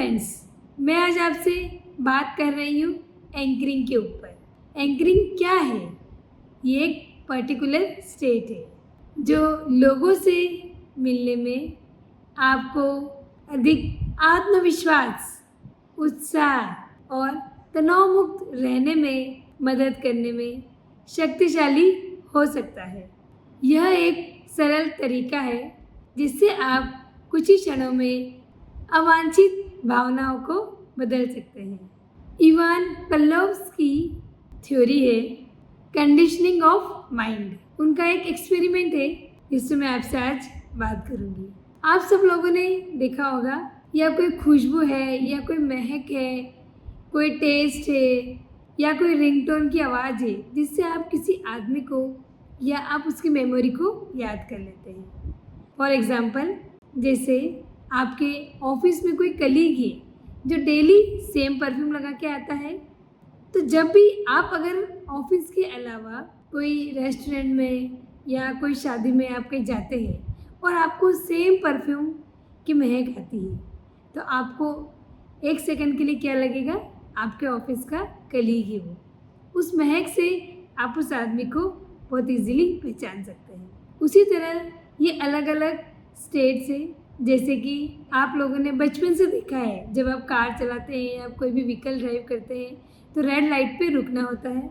Friends, मैं आज आपसे बात कर रही हूँ एंकरिंग के ऊपर। एंकरिंग क्या है? ये एक पर्टिकुलर स्टेट है जो लोगों से मिलने में आपको अधिक आत्मविश्वास, उत्साह और तनाव मुक्त रहने में मदद करने में शक्तिशाली हो सकता है। यह एक सरल तरीका है जिससे आप कुछ ही क्षणों में अवांछित भावनाओं को बदल सकते हैं। इवान पल्लोव्स की थ्योरी है कंडीशनिंग ऑफ माइंड। उनका एक एक्सपेरिमेंट है जिससे मैं आपसे आज बात करूंगी। आप सब लोगों ने देखा होगा, या कोई खुशबू है, या कोई महक है, कोई टेस्ट है, या कोई रिंगटोन की आवाज़ है जिससे आप किसी आदमी को या आप उसकी मेमोरी को याद कर लेते हैं। फॉर एग्ज़ाम्पल, जैसे आपके ऑफिस में कोई कलीग है जो डेली सेम परफ्यूम लगा के आता है, तो जब भी आप अगर ऑफिस के अलावा कोई रेस्टोरेंट में या कोई शादी में आप कहीं जाते हैं और आपको सेम परफ्यूम की महक आती है, तो आपको एक सेकंड के लिए क्या लगेगा? आपके ऑफिस का कलीग ही वो। उस महक से आप उस आदमी को बहुत इजीली पहचान सकते हैं। उसी तरह ये अलग अलग स्टेट्स है। जैसे कि आप लोगों ने बचपन से देखा है, जब आप कार चलाते हैं या कोई भी व्हीकल ड्राइव करते हैं तो रेड लाइट पे रुकना होता है।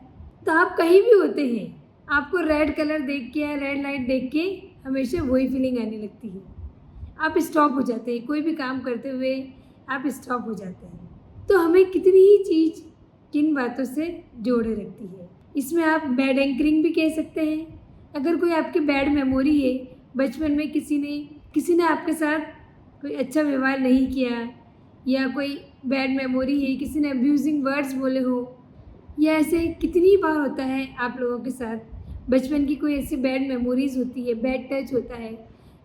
तो आप कहीं भी होते हैं, आपको रेड कलर देख के या रेड लाइट देख के हमेशा वही फीलिंग आने लगती है। आप स्टॉप हो जाते हैं, कोई भी काम करते हुए आप स्टॉप हो जाते हैं। तो हमें कितनी ही चीज़ किन बातों से जोड़े रखती है। इसमें आप बैड एंकरिंग भी कह सकते हैं। अगर कोई आपकी बैड मेमोरी है, बचपन में किसी ने आपके साथ कोई अच्छा व्यवहार नहीं किया, या कोई बैड मेमोरी है, किसी ने अब्यूजिंग वर्ड्स बोले हो, या ऐसे कितनी बार होता है आप लोगों के साथ। बचपन की कोई ऐसी बैड मेमोरीज होती है, बैड टच होता है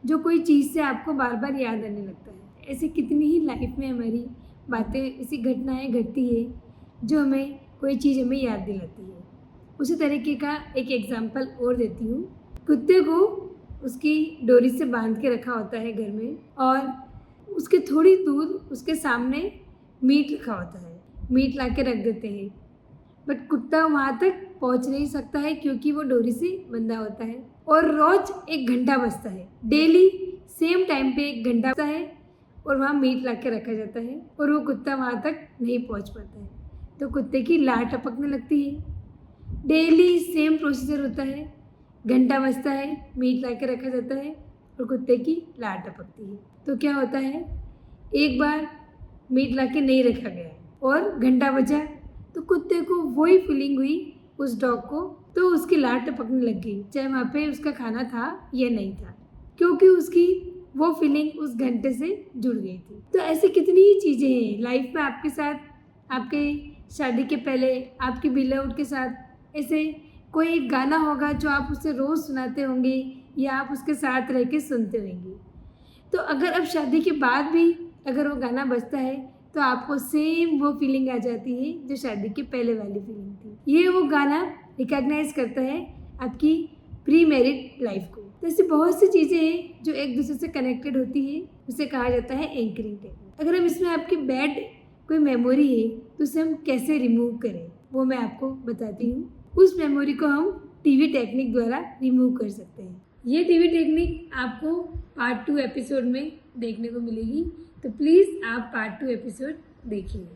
जो कोई चीज़ से आपको बार बार याद आने लगता है। ऐसे कितनी ही लाइफ में हमारी बातें, ऐसी घटनाएं घटती है जो हमें कोई चीज़ हमें याद दिलाती है। उसी तरीके का एक एग्जांपल और देती हूँ। कुत्ते को उसकी डोरी से बांध के रखा होता है घर में, और उसके थोड़ी दूर उसके सामने मीट रखा होता है। मीट ला के रख देते हैं, बट कुत्ता वहाँ तक पहुँच नहीं सकता है क्योंकि वो डोरी से बंधा होता है। और रोज 1 घंटा बजता है, डेली सेम टाइम पे 1 घंटा बजता है और वहाँ मीट ला के रखा जाता है, और वो कुत्ता वहाँ तक नहीं पहुँच पाता है। तो कुत्ते की लार टपकने लगती है। डेली सेम प्रोसीजर होता है, घंटा बजता है, मीट ला के रखा जाता है और कुत्ते की लार टपकती है। तो क्या होता है, एक बार मीट ला के नहीं रखा गया और घंटा बजा, तो कुत्ते को वही फीलिंग हुई उस डॉग को, तो उसकी लार टपकने लग गई, चाहे वहाँ पे उसका खाना था या नहीं था, क्योंकि उसकी वो फीलिंग उस घंटे से जुड़ गई थी। तो ऐसे कितनी ही चीज़ें हैं लाइफ में आपके साथ। आपके शादी के पहले आपकी बिलव्ड के साथ ऐसे कोई एक गाना होगा जो आप उसे रोज़ सुनाते होंगे या आप उसके साथ रह के सुनते होंगे। तो अगर अब शादी के बाद भी अगर वो गाना बजता है तो आपको सेम वो फीलिंग आ जाती है जो शादी के पहले वाली फीलिंग थी। ये वो गाना रिकॉग्नाइज करता है आपकी प्री मैरिड लाइफ को। तो ऐसी बहुत सी चीज़ें हैं जो एक दूसरे से कनेक्टेड होती है, उसे कहा जाता है एंकरिंग टेक्निक। अगर हम इसमें आपकी बैड कोई मेमोरी है तो उसे हम कैसे रिमूव करें, वो मैं आपको बताती हूँ। उस मेमोरी को हम टीवी टेक्निक द्वारा रिमूव कर सकते हैं। ये टीवी टेक्निक आपको पार्ट 2 एपिसोड में देखने को मिलेगी, तो प्लीज़ आप पार्ट 2 एपिसोड देखिए।